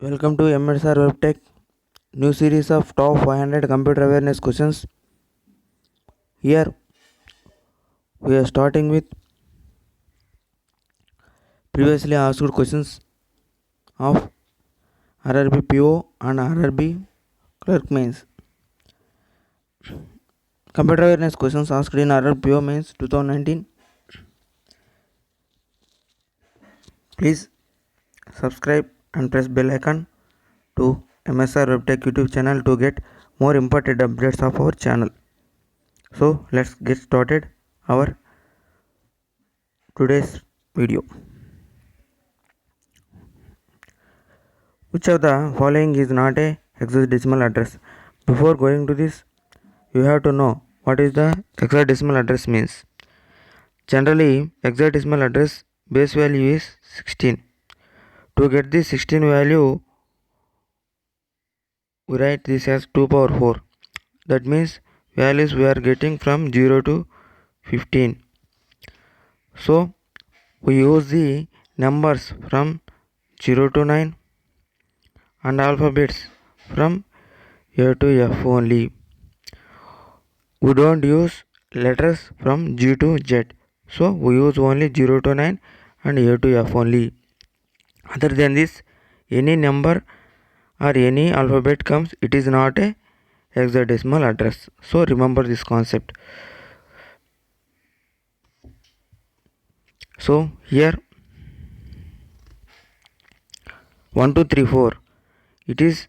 Welcome to MSR WebTech, new series of top 500 computer awareness questions. Here we are starting with previously asked questions of RRB PO and RRB clerk mains. Computer awareness questions asked in RRB PO mains 2019. Please subscribe and press bell icon to MSR WebTech YouTube channel to get more important updates of our channel. So let's get started our today's video. Which of the following is not a hexadecimal address? Before going to this, you have to know what is the hexadecimal address means. Generally, hexadecimal address base value is 16. To get this 16 value, we write this as 2 power 4. That means values we are getting from 0 to 15. So, we use the numbers from 0 to 9 and alphabets from A to F only. We don't use letters from G to Z. So we use only 0 to 9 and A to F only. Other than this, any number or any alphabet comes, it is not a hexadecimal address. So remember this concept. So here 1, 2, 3, 4. It is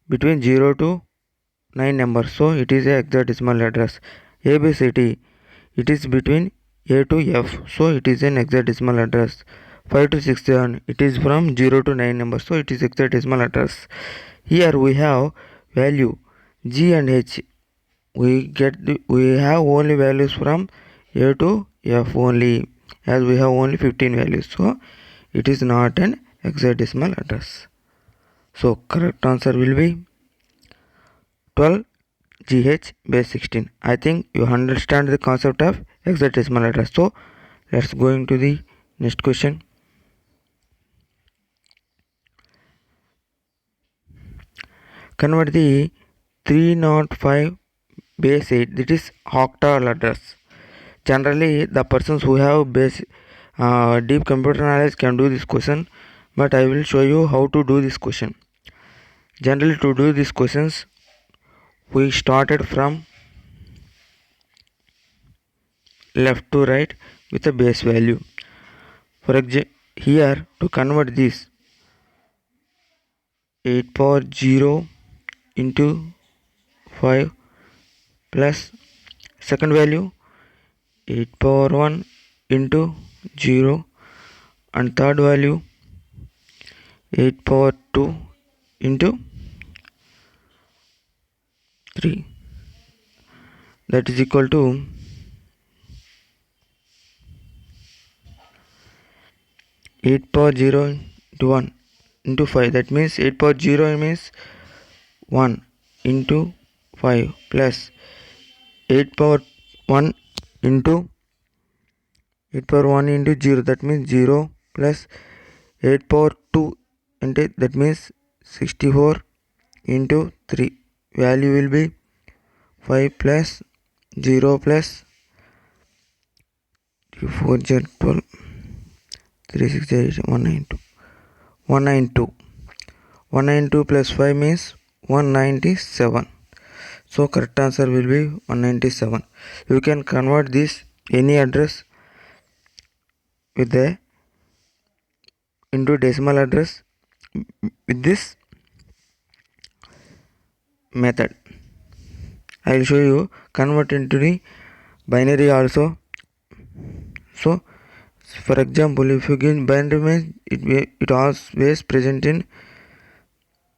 between 0 to 9 numbers. So it is a hexadecimal address. ABCD. It is between A to F. So it is an hexadecimal address. 5 to 6, 7. It is from 0 to 9 numbers. So it is hexadecimal address. Here we have value G and H. We have only values from A to F only, as we have only 15 values. So it is not an hexadecimal address. So correct answer will be 12 GH base 16. I think you understand the concept of hexadecimal address. So let's go into the next question. Convert the 305 base 8, that is octal address. Generally the persons who have deep computer knowledge can do this question, but I will show you how to do this question. Generally, to do these questions, we started from left to right with a base value. For example, here to convert this 8 power 0 into 5 plus second value 8 power 1 into 0 and third value 8 power 2 into 3, that is equal to 8 power 0 into 1 into 5. That means 8 power 0 means 1 into 5 plus 8 power 1 into 8 power 1 into 0, that means 0 plus 8 power 2 into, that means 64 into 3. Value will be 5 plus 0 plus 3 4 12 3 6 8 192 192 plus 5 means 197. So correct answer will be 197. You can convert this any address with the into decimal address with this method. I will show you convert into the binary also. So for example, if you give binary means it always present in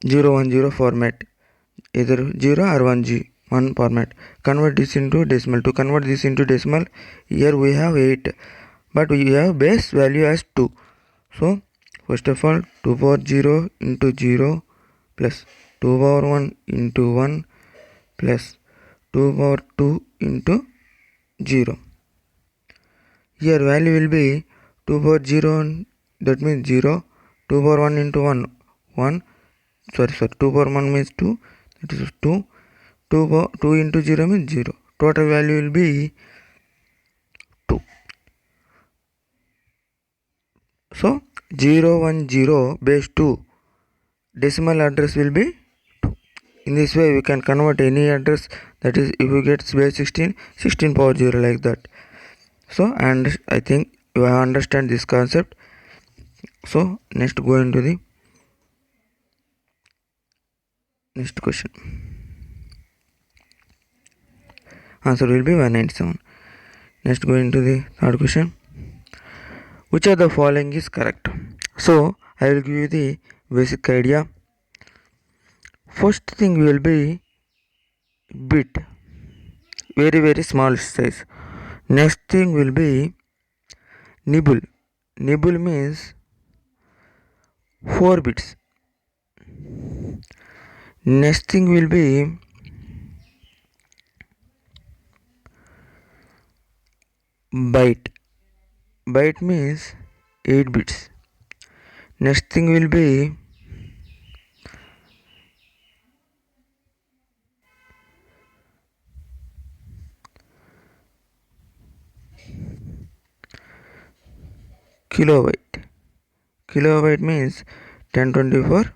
010 format, either 0 or 1 format. Convert this into decimal. To convert this into decimal, here we have 8, but we have base value as 2. So first of all 2 power 0 into 0 plus 2 power 1 into 1 plus 2 power 2 into 0. Here value will be 2 power 0, that means 0, 2 power 1 into 1, 1, sorry 2 power 1 means 2, that is 2. 2 into 0 means 0. Total value will be 2. So 010 base 2 decimal address will be 2. In this way we can convert any address, that is if you get base 16 power 0 like that. So and I think you have understand this concept. So next go into the next question. Answer will be 197. Next go into the third question. Which of the following is correct? So I will give you the basic idea. First thing will be bit, very small size. Next thing will be nibble. Nibble means 4 bits. Next thing will be byte. Byte means 8 bits. Next thing will be kilobyte. Kilobyte means 1024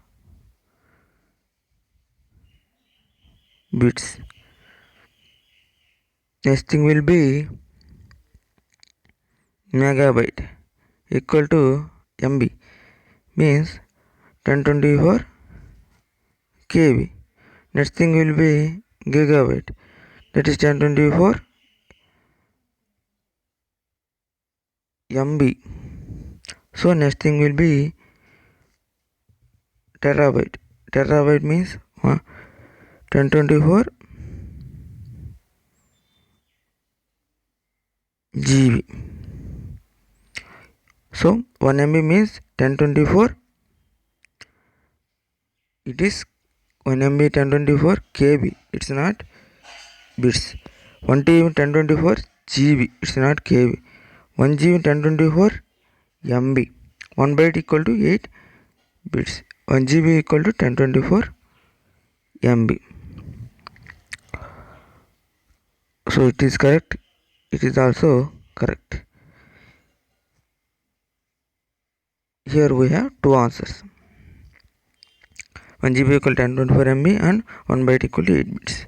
bits. Next thing will be megabyte, equal to MB, means 1024 KB. Next thing will be gigabyte, that is 1024 MB. So next thing will be terabyte. Terabyte means 1024 GB. So 1 MB means 1024. It is 1 MB 1024 KB. It's not bits. 1 TB 1024 GB. It's not KB. 1 GB 1024 MB. 1 byte equal to 8 bits. 1 GB equal to 1024 MB. So it is correct. It is also correct. Here we have two answers. 1 GB equal to 1024 MB and 1 byte equal to 8 bits.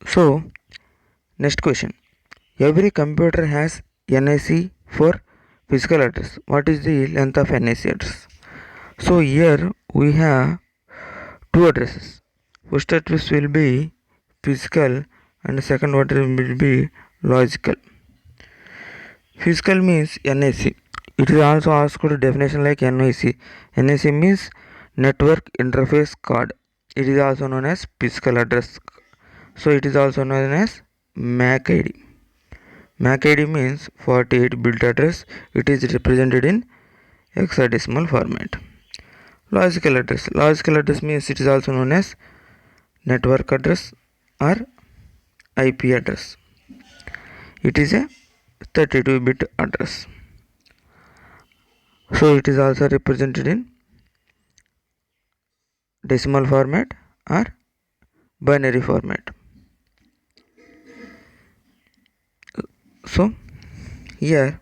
So next question. Every computer has NIC for physical address. What is the length of NIC address? So here we have two addresses. First address will be physical and second address will be logical. Physical means NIC. It is also asked a definition like NIC. NIC means network interface card. It is also known as physical address. So it is also known as MAC ID. MAC ID means 48-bit address. It is represented in hexadecimal format. Logical address. Logical address means it is also known as network address or IP address. It is a 32-bit address. So it is also represented in decimal format or binary format. So here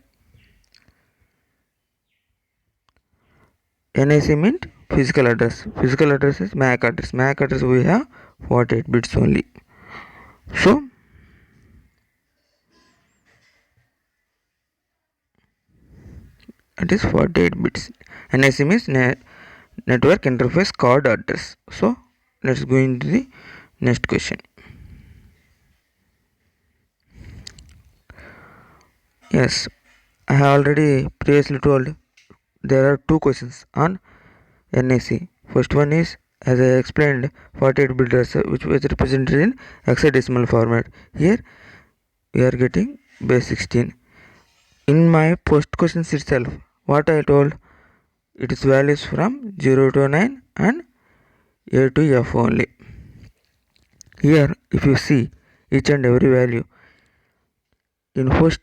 NIC means physical address. Physical address is MAC address. MAC address we have 48 bits only. So it is 48 bits. NIC means network interface card address. So let's go into the next question. Yes, I have already previously told there are two questions on NIC. First one is, as I explained, 48-bit address which was represented in hexadecimal format. Here we are getting base 16. In my post questions itself, what I told, it is values from 0 to 9 and A to F only. Here if you see each and every value, in first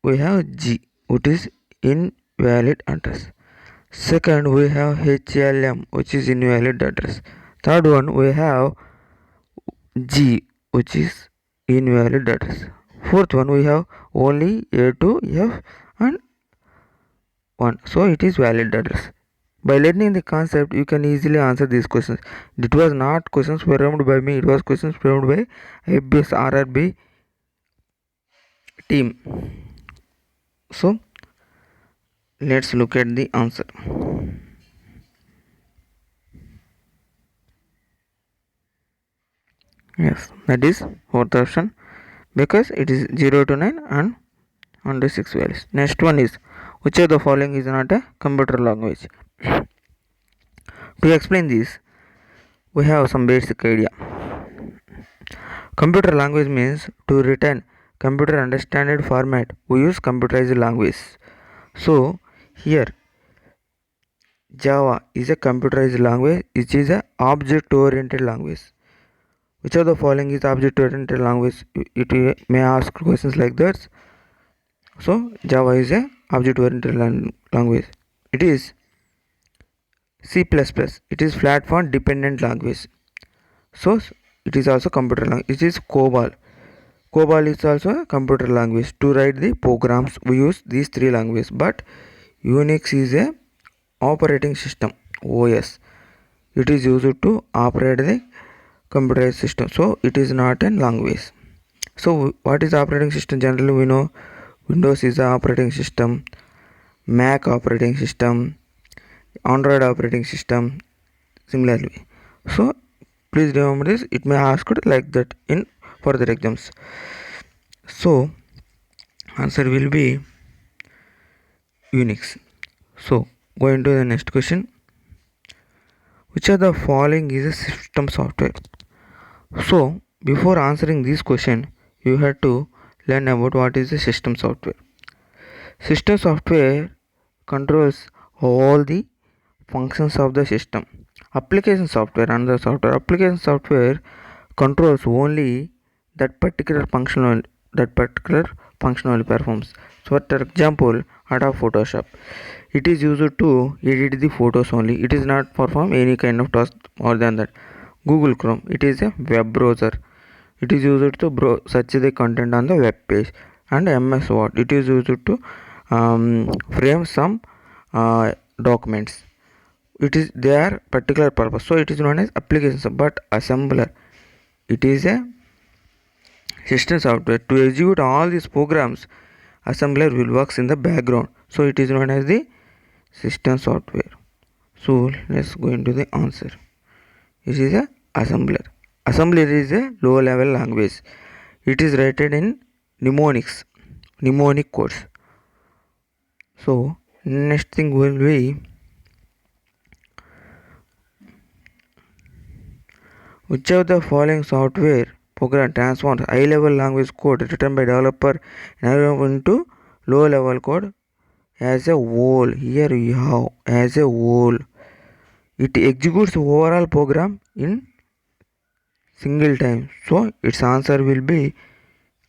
we have G, which is invalid address. Second, we have HLM, which is invalid address. Third one, we have G, which is invalid address. Fourth one, we have only A to F and 1, so it is valid address. By learning the concept, you can easily answer these questions. It was not questions framed by me, it was questions framed by IBS RRB team. So let's look at the answer. Yes, that is fourth option, because it is 0 to 9 and 1 to 6 values. Next one is, which of the following is not a computer language? To explain this, we have some basic idea. Computer language means to return computer understanded format. We use computerized language. So here Java is a computerized language, which is a object oriented language. Which of the following is object oriented language? It may ask questions like that. So Java is a object oriented language. It is C++. It is platform dependent language. So it is also computer language. It is COBOL. COBOL is also a computer language. To write the programs, we use these three languages. But Unix is a operating system, OS. It is used to operate the computerized system. So it is not a language. So what is operating system? Generally we know Windows is the operating system, Mac operating system, Android operating system, similarly. So please remember this. It may ask it like that in further exams. So answer will be Unix. So going to the next question. Which of the following is a system software? So before answering this question, you have to learn about what is the system software. System software controls all the functions of the system. Application software, another software. Application software controls only that particular functional performs. So for example, Adobe Photoshop, it is used to edit the photos only. It is not perform any kind of task more than that. Google Chrome, it is a web browser. It is used to search the content on the web page. And MS Word, it is used to frame some documents. It is their particular purpose, so it is known as applications. But assembler, it is a system software. To execute all these programs, assembler will works in the background, so it is known as the system software. So let's go into the answer. This is a assembler. Assembler is a low level language. It is written in mnemonic codes. So next thing will be, which of the following software program transforms high-level language code written by developer into low-level code as a whole? Here we have as a whole. It executes overall program in single time. So its answer will be,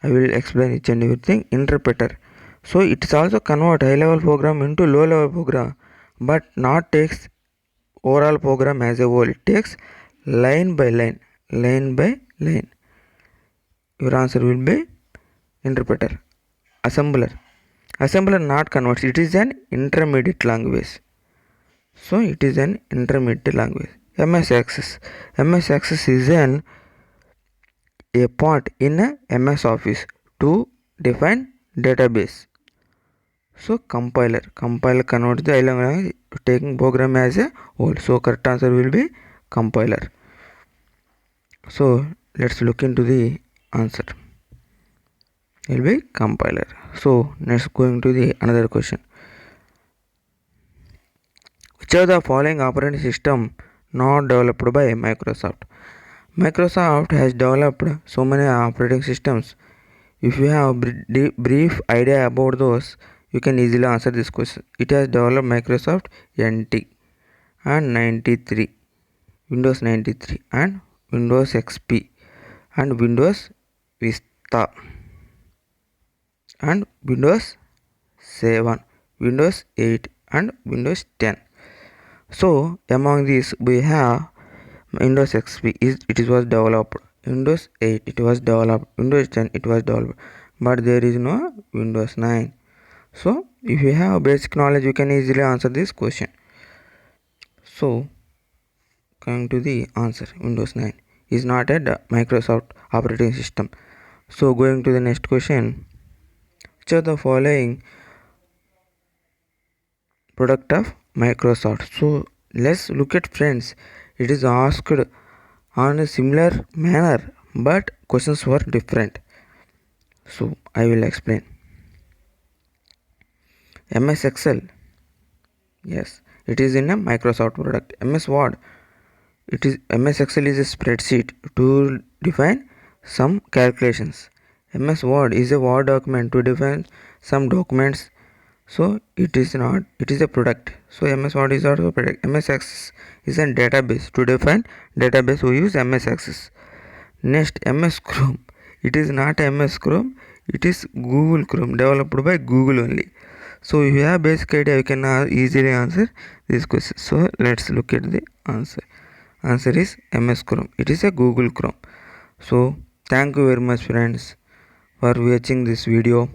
I will explain each and everything. Interpreter. So it is also convert high-level program into low-level program, but not takes overall program as a whole. It takes line by line. Your answer will be interpreter. Assembler not converts. It is an intermediate language. So it is an intermediate language. MS Access is a part in a MS Office to define database. So compiler converts the language taking program as a whole. So correct answer will be compiler. So let's look into the answer. It will be compiler. So next going to the another question. Which of the following operating system not developed by Microsoft? Microsoft has developed so many operating systems. If you have a brief idea about those, you can easily answer this question. It has developed Microsoft NT and 93, Windows 93 and Windows XP and Windows Vista and Windows 7, Windows 8 and Windows 10. So among these we have Windows XP it was developed, Windows 8 it was developed, Windows 10 it was developed, but there is no Windows 9. So if you have basic knowledge you can easily answer this question. So coming to the answer, Windows 9 is not a Microsoft operating system. So going to the next question, which of the following product of Microsoft? So let's look at friends. It is asked on a similar manner but questions were different. So I will explain. MS Excel, yes, it is in a Microsoft product. MS Word, it is MS Excel is a spreadsheet to define some calculations. MS Word is a Word document to define some documents. So it is not, it is a product. So MS Word is also a product. MS Access is a database to define database. We use MS Access. Next, MS Chrome, it is not MS Chrome, it is Google Chrome developed by Google only. So if you have basic idea you can easily answer this question. So let's look at the answer. Answer is MS Chrome, it is a Google Chrome. So thank you very much friends for watching this video.